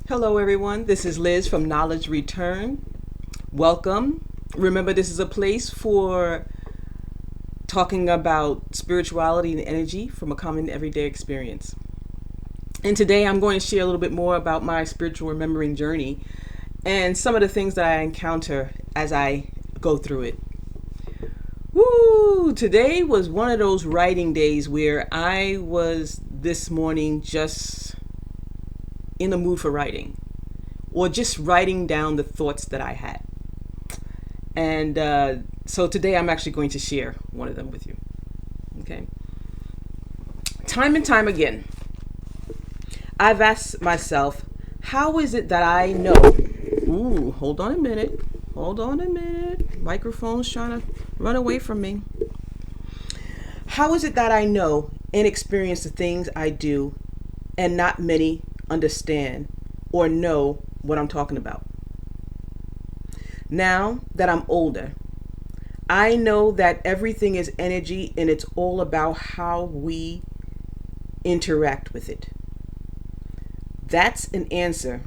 Hello, everyone. This is Liz from Knowledge Return. Welcome. Remember, this is a place for talking about spirituality and energy from a common everyday experience. And today I'm going to share a little bit more about my spiritual remembering journey and some of the things that I encounter as I go through it. Woo! Today was one of those writing days where I was this morning just in the mood for writing, or just writing down the thoughts that I had. And so today I'm actually going to share one of them with you. Okay. Time and time again, I've asked myself, how is it that I know? Ooh, hold on a minute. Microphone's trying to run away from me. How is it that I know and experience the things I do and not many understand or know what I'm talking about? Now that I'm older, I know that everything is energy and it's all about how we interact with it. That's an answer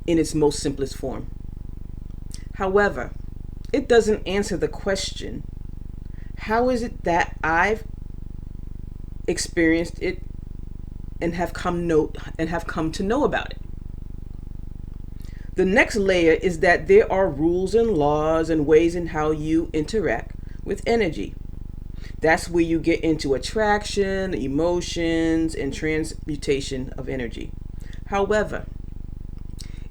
in its most simplest form. However, it doesn't answer the question, how is it that I've experienced it and have come to know about it? The next layer is that there are rules and laws and ways in how you interact with energy. That's where you get into attraction, emotions, and transmutation of energy. However,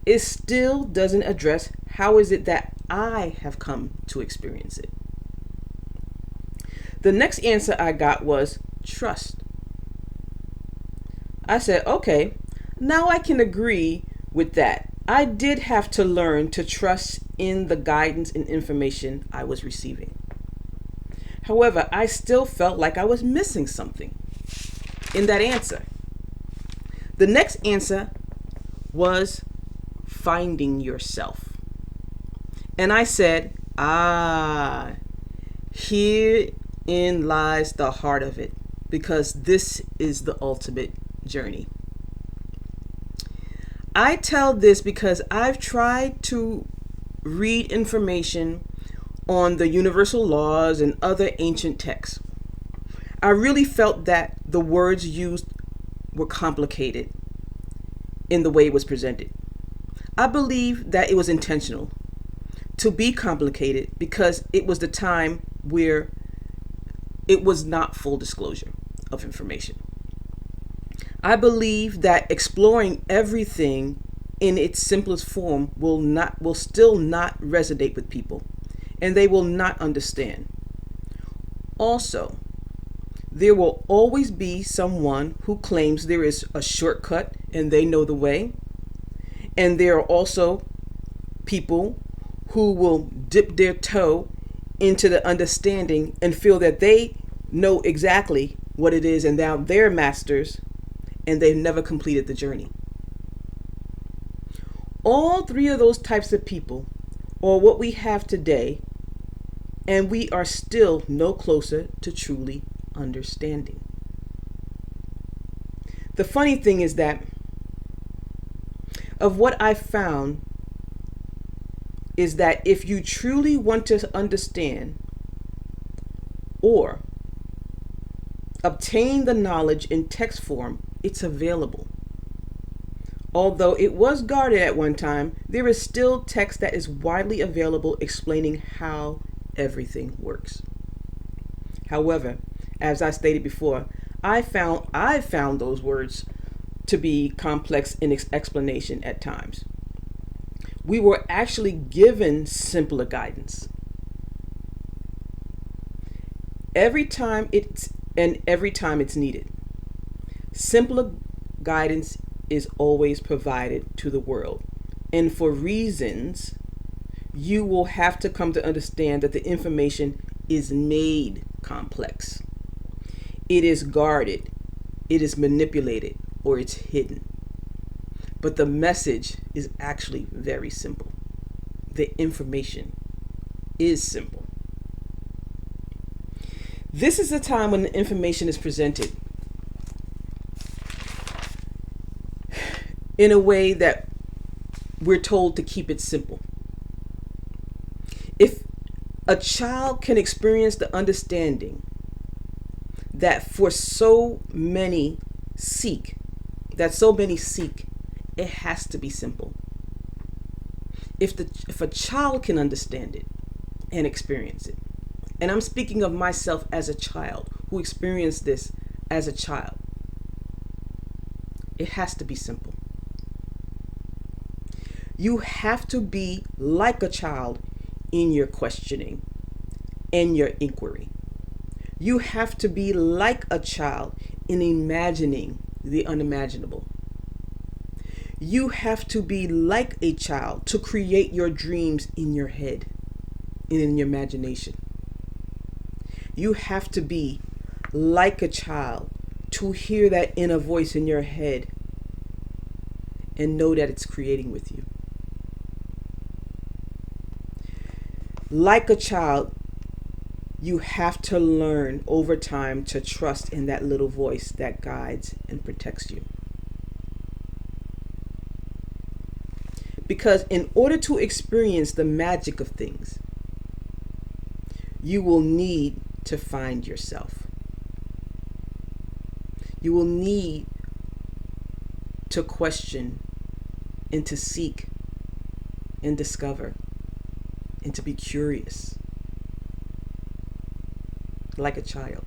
it still doesn't address how is it that I have come to experience it. The next answer I got was trust. I said, okay, now I can agree with that. I did have to learn to trust in the guidance and information I was receiving. However, I still felt like I was missing something in that answer. The next answer was finding yourself. And I said, herein lies the heart of it, because this is the ultimate journey. I tell this because I've tried to read information on the universal laws and other ancient texts. I really felt that the words used were complicated in the way it was presented. I believe that it was intentional to be complicated because it was the time where it was not full disclosure of information. I believe that exploring everything in its simplest form will still not resonate with people, and they will not understand. Also, there will always be someone who claims there is a shortcut and they know the way, and there are also people who will dip their toe into the understanding and feel that they know exactly what it is and now they're masters, and they've never completed the journey. All three of those types of people are what we have today, and we are still no closer to truly understanding. The funny thing is that of what I found is that if you truly want to understand or obtain the knowledge in text form, it's available. Although it was guarded at one time, there is still text that is widely available explaining how everything works. However, as I stated before, I found those words to be complex in its explanation at times. We were actually given simpler guidance. Every time it's needed. Simpler guidance is always provided to the world. And for reasons, you will have to come to understand that the information is made complex. It is guarded, it is manipulated, or it's hidden. But the message is actually very simple. The information is simple. This is the time when the information is presented. in a way that we're told to keep it simple. If a child can experience the understanding that so many seek, it has to be simple. If a child can understand it and experience it, and I'm speaking of myself as a child who experienced this as a child, it has to be simple. You have to be like a child in your questioning and your inquiry. You have to be like a child in imagining the unimaginable. You have to be like a child to create your dreams in your head and in your imagination. You have to be like a child to hear that inner voice in your head and know that it's creating with you. Like a child, you have to learn over time to trust in that little voice that guides and protects you. Because in order to experience the magic of things, you will need to find yourself. You will need to question and to seek and discover and to be curious like a child.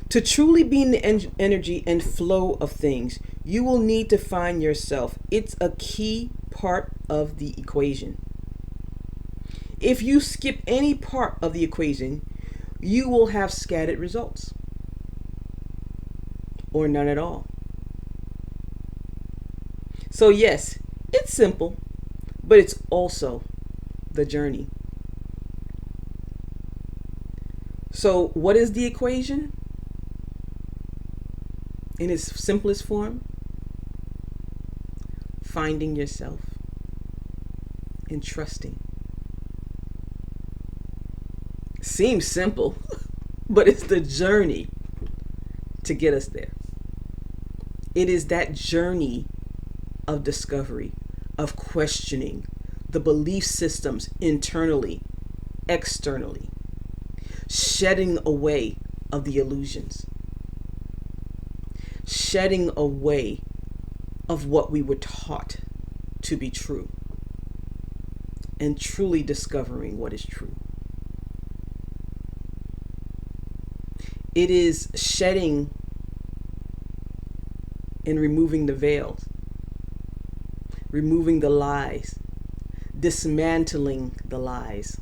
To truly be in the energy and flow of things, you will need to find yourself. It's a key part of the equation. If you skip any part of the equation, you will have scattered results or none at all. So yes, it's simple, but it's also the journey. So what is the equation? In its simplest form, finding yourself and trusting. Seems simple, but it's the journey to get us there. It is that journey of discovery, of questioning the belief systems internally, externally, shedding away of the illusions, shedding away of what we were taught to be true, and truly discovering what is true. It is shedding and removing the veils, removing the lies, dismantling the lies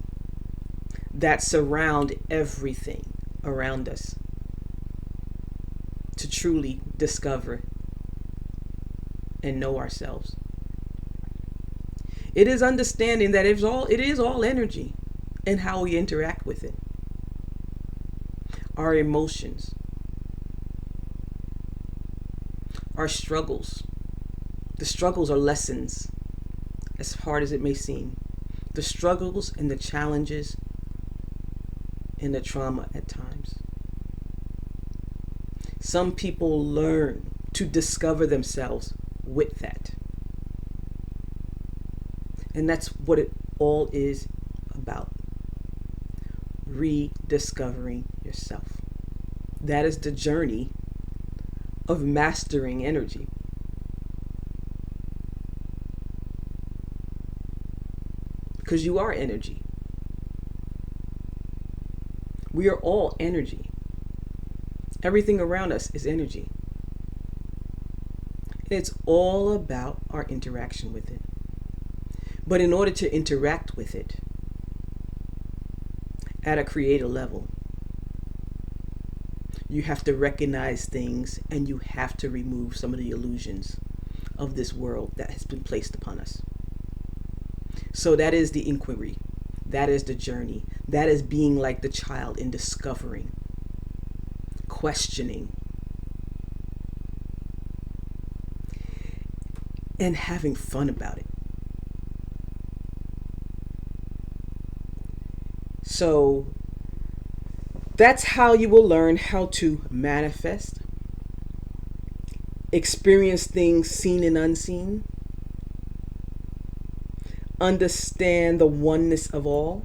that surround everything around us to truly discover and know ourselves. It is understanding that it is all energy and how we interact with it. Our emotions, our struggles. The struggles are lessons, as hard as it may seem. The struggles and the challenges and the trauma at times. Some people learn to discover themselves with that. And that's what it all is about. Rediscovering yourself. That is the journey of mastering energy. Because you are energy. We are all energy. Everything around us is energy. And it's all about our interaction with it. But in order to interact with it at a creative level, you have to recognize things and you have to remove some of the illusions of this world that has been placed upon us. So that is the inquiry. That is the journey. That is being like the child in discovering, questioning, and having fun about it. So that's how you will learn how to manifest experience things seen and unseen, understand the oneness of all,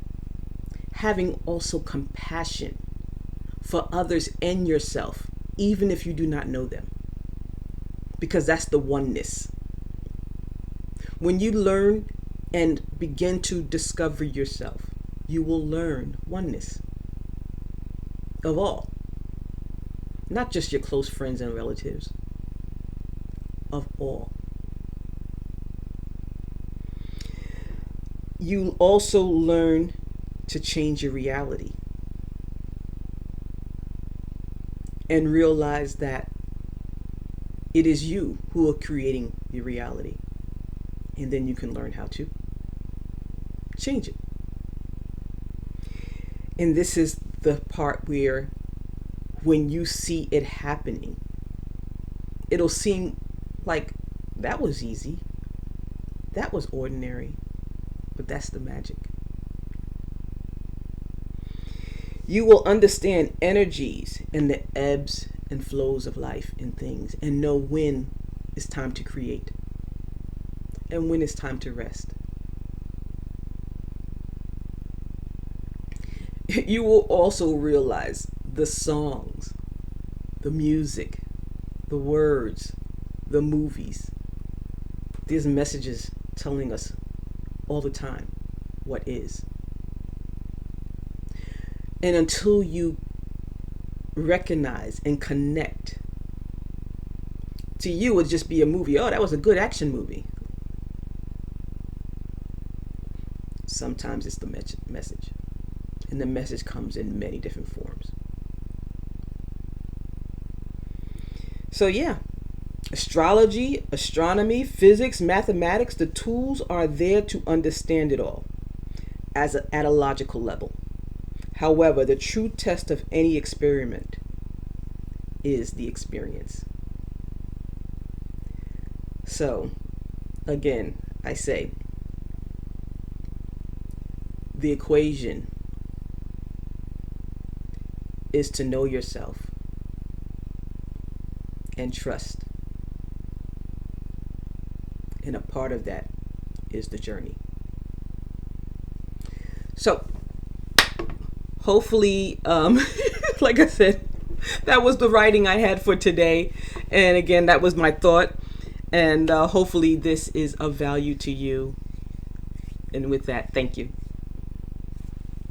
having also compassion for others and yourself, even if you do not know them, because that's the oneness. When you learn and begin to discover yourself, you will learn oneness of all, not just your close friends and relatives, of all. You also learn to change your reality and realize that it is you who are creating your reality. And then you can learn how to change it. And this is the part where, when you see it happening, it'll seem like that was easy, that was ordinary, but that's the magic. You will understand energies and the ebbs and flows of life and things, and know when it's time to create and when it's time to rest. You will also realize the songs, the music, the words, the movies. There's messages telling us all the time what is. And until you recognize and connect, to you it would just be a movie. Oh, that was a good action movie. Sometimes it's the message. And the message comes in many different forms. So yeah, astrology, astronomy, physics, mathematics, the tools are there to understand it all at a logical level. However, the true test of any experiment is the experience. So, again, I say, the equation is to know yourself and trust. And a part of that is the journey. So, hopefully, like I said, that was the writing I had for today. And again, that was my thought. And hopefully this is of value to you. And with that, thank you.